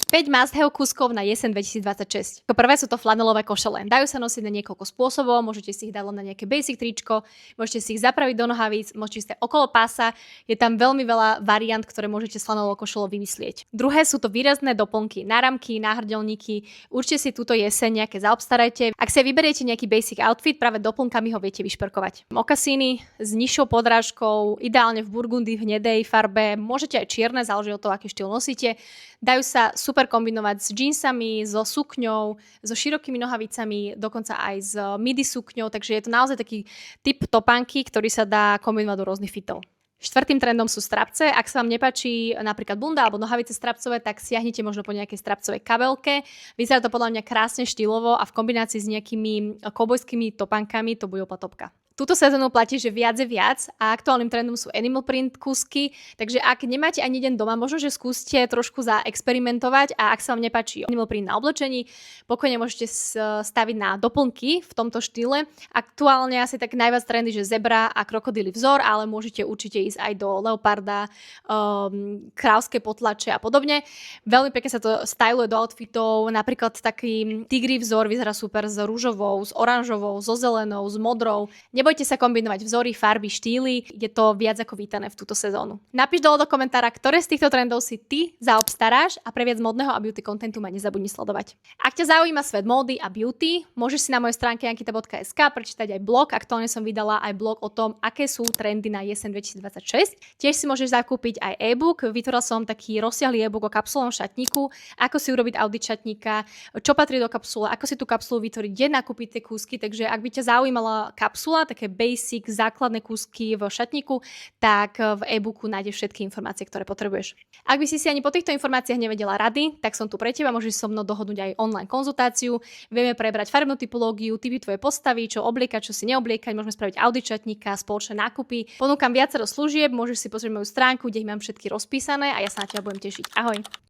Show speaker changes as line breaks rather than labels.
5 must-have kúskov na jeseň 2026. Ako prvé sú to flanelové košele. Dajú sa nosiť na niekoľko spôsobov, môžete si ich dať len na nejaké basic tričko, môžete si ich zapraviť do nohavíc, môžete si dať okolo pása. Je tam veľmi veľa variant, ktoré môžete s flanelovou košelou vymyslieť. Druhé sú to výrazné doplnky, náramky, náhrdelníky. Určite si túto jeseň nejaké zaobstarajte. Ak si vyberiete nejaký basic outfit, práve doplnkami ho viete vyšperkovať. Mokasíny s nižšou podrážkou, ideálne v burgundii, v hnedej farbe, môžete aj čierne, záleží od toho, aký štýl nosíte. Dajú sa super kombinovať s džínsami, so sukňou, so širokými nohavicami, dokonca aj s midi sukňou, takže je to naozaj taký typ topánky, ktorý sa dá kombinovať do rôznych fitov. Štvrtým trendom sú strapce. Ak sa vám nepáči napríklad bunda alebo nohavice strapcové, tak siahnite možno po nejakej strapcovej kabelke. Vyzerá to podľa mňa krásne štýlovo a v kombinácii s nejakými kobojskými topánkami to bude úplná topka. Túto sezónu platí, že viac je viac a aktuálnym trendom sú animal print kúsky, takže ak nemáte ani jeden doma, možno, že skúste trošku zaexperimentovať a ak sa vám nepáči animal print na oblečení, pokojne môžete staviť na doplnky v tomto štýle. Aktuálne asi tak najviac trendy, že zebra a krokodíly vzor, ale môžete určite ísť aj do leoparda, kráľské potlače a podobne. Veľmi pekne sa to styluje do outfitov, napríklad taký tigri vzor vyzerá super s rúžovou, s oranžovou, so zelenou, s modrou. Nebojte sa kombinovať vzory, farby, štýly, je to viac ako vítané v túto sezónu. Napíš dole do komentára, ktoré z týchto trendov si ty zaobstaráš a pre viac modného a beauty contentu ma nezabudni sledovať. Ak ťa zaujíma svet módy a beauty, môžeš si na mojej stránke ankita.sk prečítať aj blog. Aktuálne som vydala aj blog o tom, aké sú trendy na jeseň 2026. Tiež si môžeš zakúpiť aj e-book. Vytvorila som taký rozsiahly e-book o kapsulovom šatníku, ako si urobiť audit šatníka, čo patrí do kapsule, ako si tú kapsulu vytvoriť, kde nakúpiť tie kúsky. Takže ak by ťa zaujímala kapsula, také basic, základné kúsky v šatníku, tak v e-booku nájdeš všetky informácie, ktoré potrebuješ. Ak by si ani po týchto informáciách nevedela rady, tak som tu pre teba, môžeš so mnou dohodnúť aj online konzultáciu. Vieme prebrať farbnú typológiu, typy tvojej postavy, čo obliekať, čo si neobliekať, môžeme spraviť audit šatníka, spoločné nákupy. Ponúkam viacero služieb, môžeš si pozrieť moju stránku, kde ich mám všetky rozpísané a ja sa na teba budem tešiť. Ahoj.